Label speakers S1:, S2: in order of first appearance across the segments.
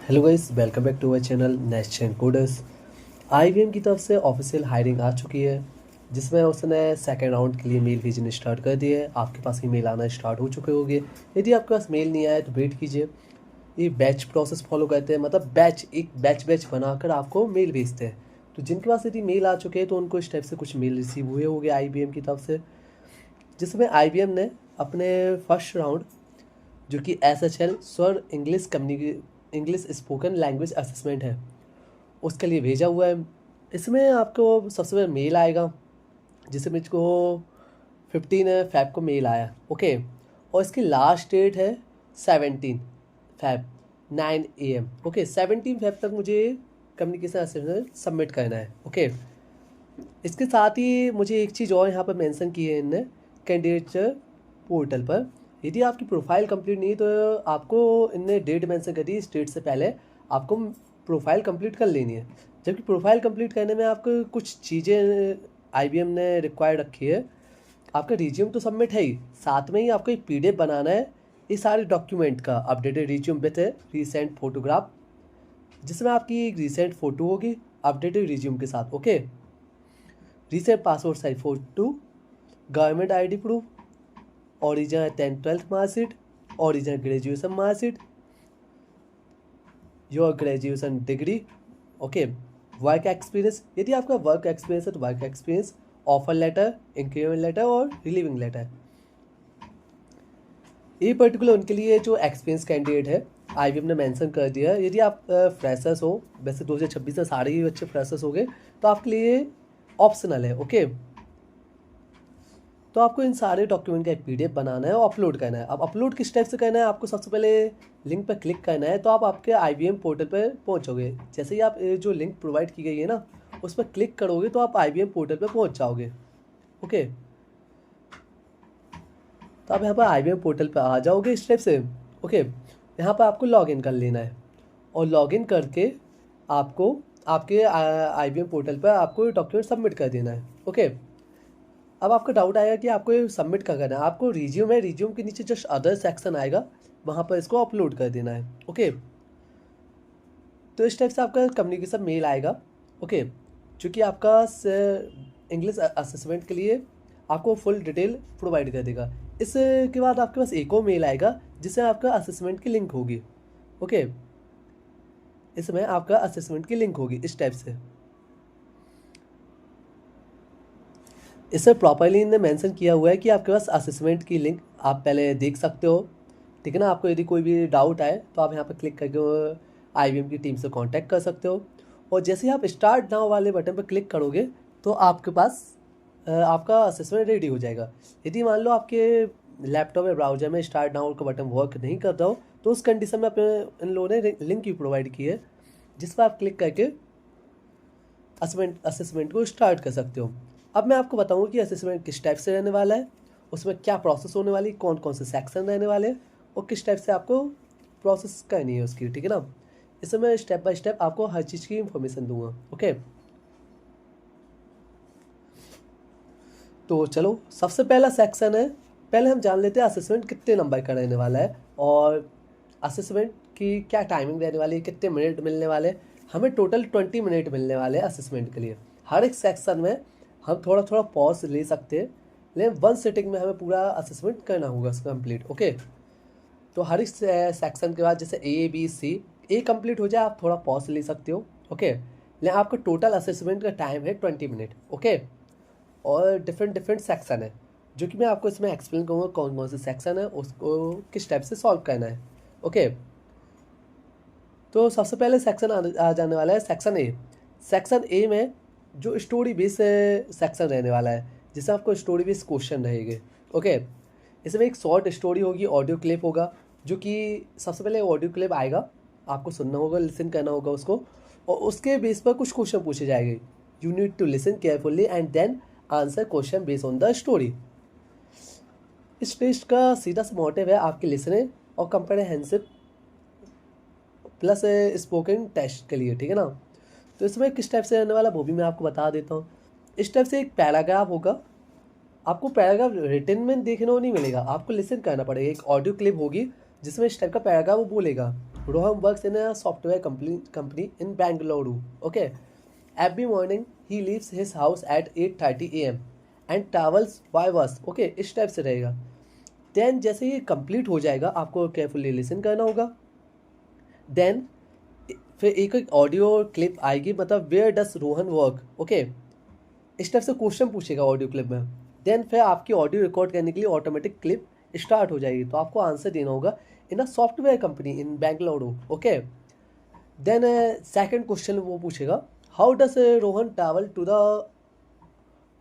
S1: Hello guys, welcome back to our channel Next Gen Coders. IBM की तरफ से official hiring आ चुकी है, जिसमें उसने सेकेंड राउंड के लिए मेल भेजने स्टार्ट कर दिए है। आपके पास ही मेल आना स्टार्ट हो चुके होंगे। यदि आपके पास मेल नहीं आया तो वेट कीजिए। ये बैच प्रोसेस फॉलो करते हैं, मतलब एक बैच बनाकर आपको मेल भेजते हैं। तो जिनके पास यदि मेल आ चुके हैं तो उनको इस टाइप से कुछ मेल रिसीव हुए होंगे आईबीएम की तरफ से, जिसमें आईबीएम ने अपने फर्स्ट राउंड जो कि SHL स्वर इंग्लिश स्पोकन लैंग्वेज असेसमेंट है, उसके लिए भेजा हुआ है। इसमें आपको सबसे पहले मेल आएगा, जिसमें मुझको 15 फ़ेब को मेल आया। ओके, और इसकी लास्ट डेट है 17 फ़ेब 9 AM। ओके, 17 फ़ेब तक मुझे कम्युनिकेशन असेसमेंट सबमिट करना है। ओके, इसके साथ ही मुझे एक चीज़ और यहाँ पर मेंशन की है इनने कैंडिडेट पोर्टल पर। यदि आपकी प्रोफाइल कंप्लीट नहीं है तो आपको इनने डेट मेंशन कर दी, इस डेट से पहले आपको प्रोफाइल कंप्लीट कर लेनी है। जबकि प्रोफाइल कंप्लीट करने में आपको कुछ चीज़ें आईबीएम ने रिक्वायर रखी है। आपका रिज्यूम तो सबमिट है ही, साथ में ही आपको एक PDF बनाना है इस सारे डॉक्यूमेंट का, updated resume with recent photograph, जिसमें आपकी एक रिसेंट फ़ोटो होगी अपडेटेड रिज्यूम के साथ। Okay, recent passport size photo, government ID proof, original 10th-12th marksheet, original graduation marksheet, your graduation degree. Okay, work experience, यदि आपका वर्क एक्सपीरियंस है तो work experience, offer letter, increment letter और relieving letter. ये particular उनके लिए जो experience candidate है आईबीएम ने मेंशन कर दिया है। यदि आप फ्रेशर्स हो, वैसे 2026 से सारे ही बच्चे फ्रेशर्स हो गए, तो आपके लिए ऑप्शनल है। ओके, तो आपको इन सारे डॉक्यूमेंट का एक PDF बनाना है और अपलोड करना है। अब अपलोड किस टाइप से करना है, आपको सबसे पहले लिंक पर क्लिक करना है, तो आप आपके IBM पोर्टल पर पहुंचोगे। जैसे ही आप जो लिंक प्रोवाइड की गई है ना, उस पर क्लिक करोगे तो आप IBM पोर्टल पर पहुंच जाओगे। ओके, तो आप यहाँ पर IBM पोर्टल पर आ जाओगे इस टाइप से। ओके, यहाँ पर आपको लॉगिन कर लेना है और लॉगिन करके आपको आपके IBM पोर्टल पर आपको डॉक्यूमेंट सबमिट कर देना है। ओके, अब आपको डाउट आएगा कि आपको ये सबमिट क्या करना है। आपको रिज्यूम है, रिज्यूम के नीचे जस्ट अदर सेक्शन आएगा, वहाँ पर इसको अपलोड कर देना है। ओके, तो इस टाइप से आपका कम्युनिकेशन मेल आएगा। ओके, चूँकि आपका इंग्लिश असेसमेंट के लिए आपको फुल डिटेल प्रोवाइड कर देगा। इसके बाद आपके पास एक और मेल आएगा जिससे आपका असेसमेंट की लिंक होगी। ओके, इसमें आपका असेसमेंट की लिंक होगी इस टाइप से। इसे प्रॉपरली इन्होंने मेंशन किया हुआ है कि आपके पास असेसमेंट की लिंक आप पहले देख सकते हो, ठीक है ना। आपको यदि कोई भी डाउट आए तो आप यहाँ पर क्लिक करके IBM की टीम से कांटेक्ट कर सकते हो। और जैसे ही आप स्टार्ट नाउ वाले बटन पर क्लिक करोगे तो आपके पास आपका असेसमेंट रेडी हो जाएगा। यदि मान लो आपके लैपटॉप या ब्राउजर में स्टार्ट नाउ का बटन वर्क नहीं करता हो, तो उस कंडीशन में इन लोगों ने लिंक भी प्रोवाइड की है, जिस पर आप क्लिक करके असेसमेंट को स्टार्ट कर सकते हो। अब मैं आपको बताऊँ कि असेसमेंट किस टाइप से रहने वाला है, उसमें क्या प्रोसेस होने वाली, कौन कौन से सेक्शन रहने वाले हैं और किस टाइप से आपको प्रोसेस करनी है उसकी, ठीक है ना। इसमें मैं स्टेप बाय स्टेप आपको हर चीज़ की इंफॉर्मेशन दूंगा। ओके, तो चलो सबसे पहला सेक्शन है, पहले हम जान लेते हैं असेसमेंट कितने नंबर का रहने वाला है और असेसमेंट की क्या टाइमिंग रहने वाली है, कितने मिनट मिलने वाले हैं। हमें टोटल 20 मिनट मिलने वाले हैं असेसमेंट के लिए। हर एक सेक्शन में हम थोड़ा थोड़ा पॉज ले सकते हैं, लेकिन वन सिटिंग में हमें पूरा असेसमेंट करना होगा कंप्लीट। ओके, तो हर एक सेक्शन के बाद जैसे A B C कंप्लीट हो जाए आप थोड़ा पॉज ले सकते हो। ओके, लेकिन आपका टोटल असेसमेंट का टाइम है 20 मिनट। ओके, और डिफरेंट सेक्शन है जो कि मैं आपको इसमें एक्सप्लेन करूँगा कौन कौन से सेक्शन है, उसको किस टाइप से सॉल्व करना है। ओके, तो सबसे पहले सेक्शन आ जाने वाला है सेक्शन A। सेक्शन A में जो स्टोरी बेस सेक्शन रहने वाला है, जिससे आपको स्टोरी बेस क्वेश्चन रहेंगे। ओके, इसमें एक शॉर्ट स्टोरी होगी, ऑडियो क्लिप होगा, जो कि सबसे पहले ऑडियो क्लिप आएगा, आपको सुनना होगा, लिसन करना होगा उसको, और उसके बेस पर कुछ क्वेश्चन पूछे जाएंगे। You need to listen carefully and then answer question based on the story. इस टेस्ट का सीधा सा मोटिव है आपकी लिसनिंग और कंप्रहेंसिव प्लस स्पोकन टेस्ट के लिए, ठीक है ना। तो इसमें किस टाइप से रहने वाला वो भी मैं आपको बता देता हूँ। इस टाइप से एक पैराग्राफ होगा, आपको पैराग्राफ रिटन में देखने को नहीं मिलेगा, आपको लिसन करना पड़ेगा। एक ऑडियो क्लिप होगी जिसमें इस टाइप का पैराग्राफ वो बोलेगा, Rohan works in a software company in Bangalore. Okay. Every morning he leaves his house at 8:30 a.m. and travels by bus. Okay, इस टाइप से रहेगा. देन जैसे ये कंप्लीट हो जाएगा आपको केयरफुली लिसन करना होगा. देन फिर एक ऑडियो क्लिप आएगी, मतलब where does Rohan work. Okay, इस टाइप से क्वेश्चन पूछेगा ऑडियो क्लिप में. देन फिर आपकी ऑडियो रिकॉर्ड करने के लिए ऑटोमेटिक क्लिप स्टार्ट हो जाएगी. तो आपको आंसर देना होगा in a software company in Bengaluru. Okay. Then second question वो पूछेगा how does Rohan travel to the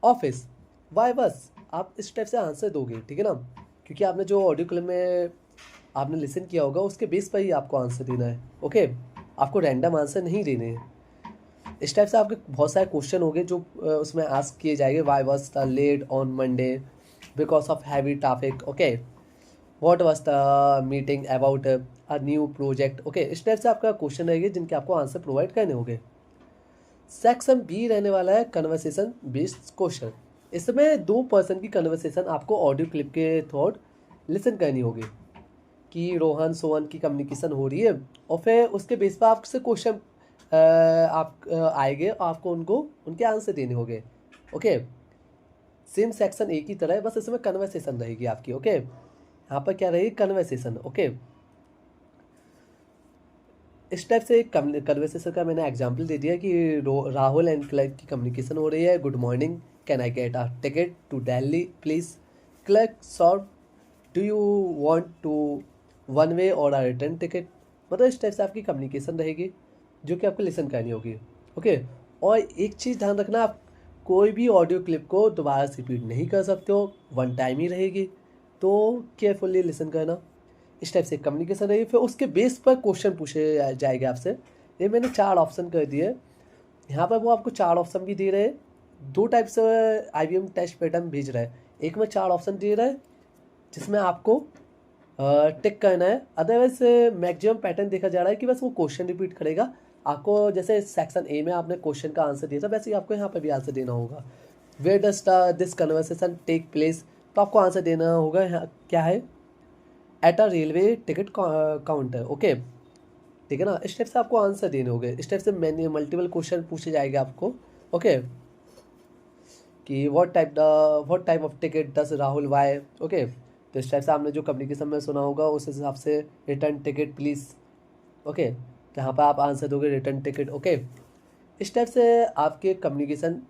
S1: office by bus. आप इस टाइप से आंसर दोगे, ठीक है ना, क्योंकि आपने जो ऑडियो क्लिप में आपने लिसन किया होगा उसके बेस पर ही आपको आंसर देना है. ओके, आपको रैंडम आंसर नहीं देने हैं. इस टाइप से आपके बहुत सारे क्वेश्चन होंगे जो उसमें आस्क किए जाएंगे. Why was the late on Monday because of heavy traffic. Okay, what was the meeting about a new project. Okay, इस टाइप से आपका क्वेश्चन रहेंगे जिनके आपको आंसर प्रोवाइड करने होंगे. सेक्शन बी रहने वाला है कन्वर्सेशन बेस्ड क्वेश्चन. इसमें 2 पर्सन की कन्वर्सेशन आपको ऑडियो क्लिप के थ्रू लिसन करनी होगी कि रोहन सोहन की कम्युनिकेशन हो रही है, और फिर उसके बेस पर आपसे क्वेश्चन आप आएंगे, आपको उनके आंसर देने होंगे. ओके, सेम सेक्शन एक ही तरह है, बस इसमें कन्वर्सेशन रहेगी आपकी. ओके, यहाँ पर क्या रहेगी, कन्वर्सेशन. ओके, इस टाइप से कन्वर्सेशन का मैंने एग्जांपल दे दिया कि राहुल एंड क्लर्क की कम्युनिकेशन हो रही है. Good morning, can I get a ticket to Delhi please. Clerk sort do you want to one way or a return ticket. मतलब इस टाइप से आपकी कम्युनिकेशन रहेगी जो कि आपको लिसन करनी होगी. ओके, और एक चीज़ ध्यान रखना, आप कोई भी ऑडियो क्लिप को दोबारा से रिपीट नहीं कर सकते हो, वन टाइम ही रहेगी. तो केयरफुली लिसन करना. इस टाइप से कम्युनिकेशन रहेगी. फिर उसके बेस पर क्वेश्चन पूछे जाएंगे आपसे. ये मैंने 4 ऑप्शन कर दिए यहाँ पर. वो आपको 4 ऑप्शन भी दे रहे हैं. 2 टाइप से IBM टेस्ट पैटर्न भेज रहा है. एक में 4 ऑप्शन दे रहा है जिसमें आपको टिक करना है. अदरवाइज मैक्सिमम पैटर्न देखा जा रहा है कि बस वो क्वेश्चन रिपीट करेगा आपको. जैसे सेक्शन ए में आपने क्वेश्चन का आंसर दिया था, वैसे ही आपको यहाँ पर भी आंसर देना होगा. Where does this conversation take place. तो आपको आंसर देना होगा यहाँ क्या है, at a railway ticket counter. Okay, ठीक है ना. इस टाइप से आपको आंसर देने होंगे. इस टाइप से मैंने मल्टीपल क्वेश्चन पूछे जाएंगे आपको. ओके, कि what type of ticket does Rahul buy. Okay, तो इस टाइप से आपने जो कम्युनिकेशन में सुना होगा उस हिसाब से रिटर्न टिकट प्लीज़. ओके, तो यहाँ पर आप आंसर दोगे रिटर्न टिकट. ओके, इस टाइप से आपके कम्युनिकेशन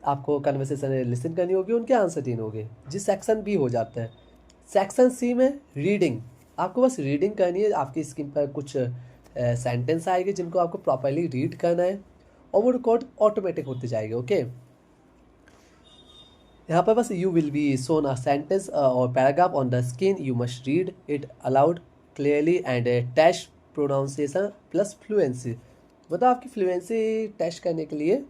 S1: आपको कन्वर्सेशन लिसन करनी होगी, उनके आंसर देने होंगे. जिस सेक्शन भी हो जाता है. सेक्शन सी में रीडिंग. आपको बस रीडिंग करनी है. आपकी स्क्रीन पर कुछ सेंटेंस आएंगे जिनको आपको प्रॉपरली रीड करना है और वो रिकॉर्ड ऑटोमेटिक होते जाएंगे. ओके, यहाँ पर बस you will be shown a sentence और paragraph on the screen. You must read it aloud clearly and test pronunciation plus fluency. मतलब आपकी फ्लुएंसी टेस्ट करने के लिए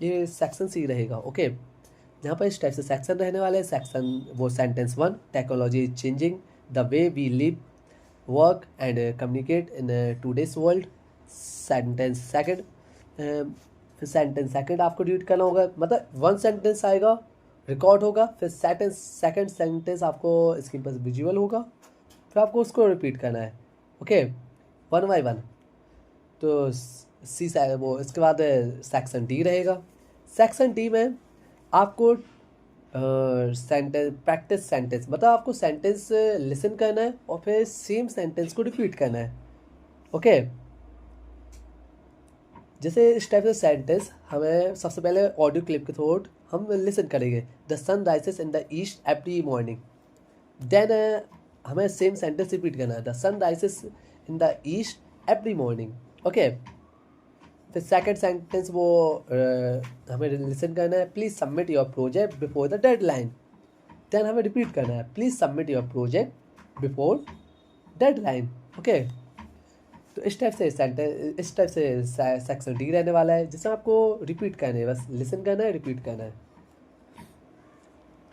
S1: ये सेक्शन सी रहेगा. ओके, यहाँ पर इस टाइप से सेक्शन रहने वाले हैं. सेक्शन वो sentence 1, technology is changing the way we live work and communicate in today's world. Sentence second, फिर सेंटेंस सेकंड आपको रीड करना होगा. मतलब 1 सेंटेंस आएगा, रिकॉर्ड होगा, फिर सेकंड सेंटेंस आपको स्क्रीन पर विजुअल होगा, फिर आपको उसको रिपीट करना है. Okay, 1 by 1. तो सी वो इसके बाद सेक्शन डी रहेगा. सेक्शन डी में आपको सेंटेंस प्रैक्टिस सेंटेंस, मतलब आपको सेंटेंस लिसन करना है और फिर सेम सेंटेंस को रिपीट करना है. ओके, जैसे इस टाइप से सेंटेंस हमें सबसे पहले ऑडियो क्लिप के थ्रू हम लिसन करेंगे. The sun rises in the east every morning. Then हमें सेम सेंटेंस रिपीट करना है. The sun rises in the east every morning. Okay, फिर सेकंड सेंटेंस वो हमें लिसन करना है. Please submit your project before the deadline. Then हमें repeat करना है. Please submit your project before deadline. Okay, तो इस टाइप से सेक्शन डी रहने वाला है जिसमें आपको रिपीट करना है. बस लिसन करना है, रिपीट करना है.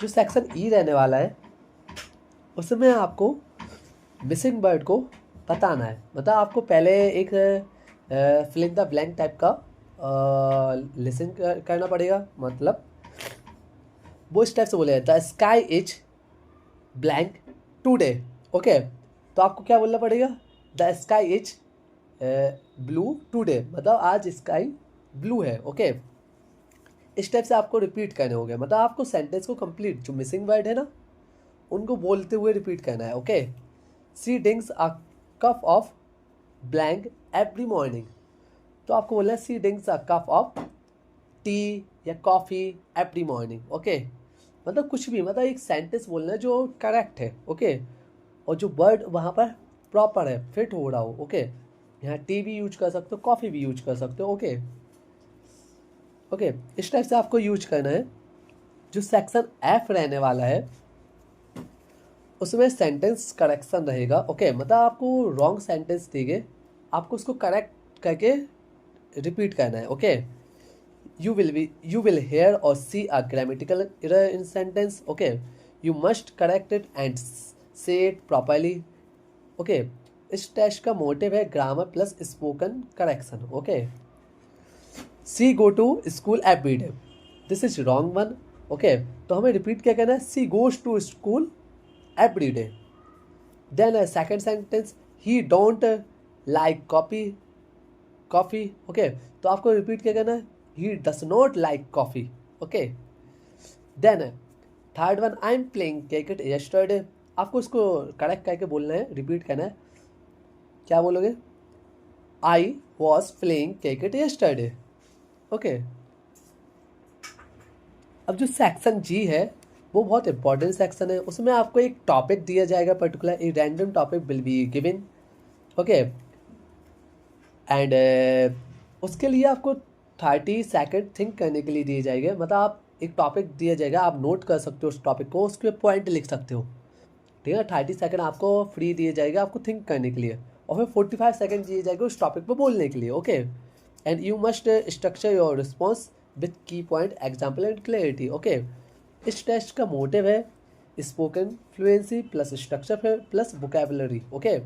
S1: जो सेक्शन ई रहने वाला है उसमें आपको मिसिंग वर्ड को बताना है. मतलब आपको पहले एक fill in the blank type का लिसन करना पड़ेगा. मतलब वो इस टाइप से बोले the sky is blank today. Okay, तो आपको क्या बोलना पड़ेगा, the sky is blue today, मतलब आज स्काई ब्लू है। ओके, इस टाइप से आपको रिपीट करने होंगे, मतलब आपको सेंटेंस को कंप्लीट, जो मिसिंग वर्ड है ना उनको बोलते हुए रिपीट करना है। Okay, she drinks a cup of blank every morning, तो आपको बोलना है she drinks a cup of tea या कॉफ़ी एवरी मॉर्निंग। ओके, मतलब कुछ भी, मतलब एक सेंटेंस बोलना है जो करेक्ट है। ओके, और जो वर्ड वहाँ पर प्रॉपर है, फिट हो रहा हो। ओके, यहाँ टी भी यूज कर सकते हो, कॉफ़ी भी यूज कर सकते हो। ओके ओके, इस टाइप से आपको यूज करना है। जो सेक्शन एफ रहने वाला है उसमें सेंटेंस करेक्शन रहेगा। ओके, मतलब आपको रॉन्ग सेंटेंस देंगे, आपको उसको करेक्ट करके रिपीट करना है। Okay, you will hear or see a grammatical error in sentence. Okay, you must correct it and say it properly. Okay, इस टेस्ट का मोटिव है grammar plus spoken correction. Okay, she go to school every day, this is wrong one. Okay, तो हमें repeat क्या करना है, she goes to school every day. Then second sentence, he don't like coffee. Okay, तो आपको repeat क्या करना है, he does not like coffee. Okay, then third one, I am playing cricket yesterday, आपको उसको करेक्ट करके बोलना है, रिपीट करना है। क्या बोलोगे, I was playing cricket yesterday. Okay, अब जो सेक्शन जी है वो बहुत इंपॉर्टेंट सेक्शन है, उसमें आपको एक टॉपिक दिया जाएगा पर्टिकुलर, एक random topic will be given. Okay, and उसके लिए आपको 30 सेकेंड थिंक करने के लिए दिए जाएंगे, मतलब आप एक टॉपिक दिया जाएगा, आप नोट कर सकते हो उस टॉपिक को, उसके पॉइंट लिख सकते हो। ठीक है, 30 सेकेंड आपको फ्री दिए जाएगा आपको थिंक करने के लिए, और फिर 45 सेकेंड दिए जाएगा उस टॉपिक पर बोलने के लिए। Okay, and you must structure your response with key point, example and clarity. Okay, इस टेस्ट का मोटिव है spoken fluency plus structure plus vocabulary. Okay,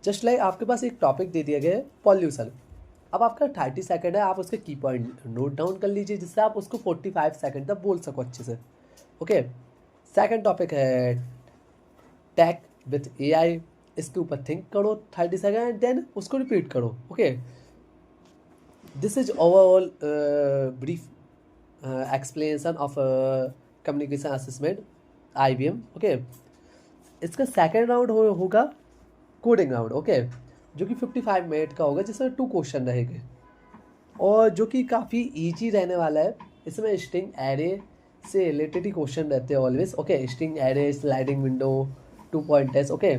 S1: just like आपके पास एक टॉपिक दे दिया गया है पॉल्यूशन, अब आपका 30 सेकेंड है, आप उसके की पॉइंट नोट डाउन कर लीजिए जिससे आप उसको 45 सेकेंड तक बोल सको अच्छे से। ओके, सेकेंड टॉपिक है टेक विथ एआई, इसके ऊपर थिंक करो 30 सेकेंड, देन उसको रिपीट करो। Okay, this is overall brief explanation of communication assessment IBM। Okay, इसका सेकेंड राउंड होगा कोडिंग राउंड। ओके, जो कि 55 मिनट का होगा, जिसमें 2 क्वेश्चन रहेंगे और जो कि काफ़ी ईजी रहने वाला है। इसमें स्ट्रिंग एरे से रिलेटेड ही क्वेश्चन रहते हैं always. Okay, string array, sliding window, 2 point test. Okay,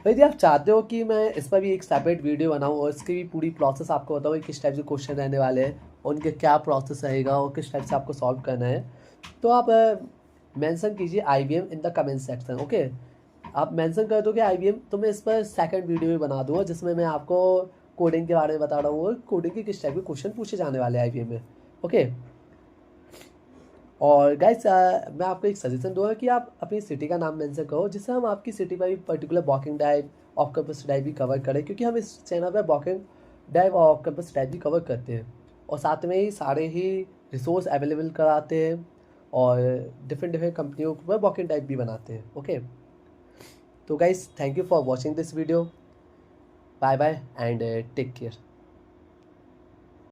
S1: यदि आप चाहते हो कि मैं इस पर भी एक सेपरेट वीडियो बनाऊं और इसकी भी पूरी प्रोसेस आपको बताऊँ किस टाइप के क्वेश्चन रहने वाले हैं और उनके क्या प्रोसेस रहेगा और किस टाइप से आपको सॉल्व करना है, तो आप मेंशन कीजिए IBM in the comment section. Okay, आप मेंशन कर दोगे IBM, तो मैं इस पर सेकंड वीडियो भी बना दूंगा जिसमें मैं आपको कोडिंग के बारे में बता रहा हूँ, कोडिंग के किस टाइप के क्वेश्चन पूछे जाने वाले हैं IBM में। ओके, और गाइस मैं आपको एक सजेशन दूंगा कि आप अपनी सिटी का नाम मेंशन करो, जिससे हम आपकी सिटी पर भी particular walking drive, off campus drive भी कवर करें, क्योंकि हम इस चैनल पर वॉकिंग ड्राइव और ऑफ कैंपस ड्राइव भी कवर करते हैं और साथ में ही सारे ही रिसोर्स अवेलेबल कराते हैं और डिफरेंट कंपनियों पर वॉकिंग ड्राइव भी बनाते हैं। ओके, तो guys thank you for watching this video, bye bye and take care.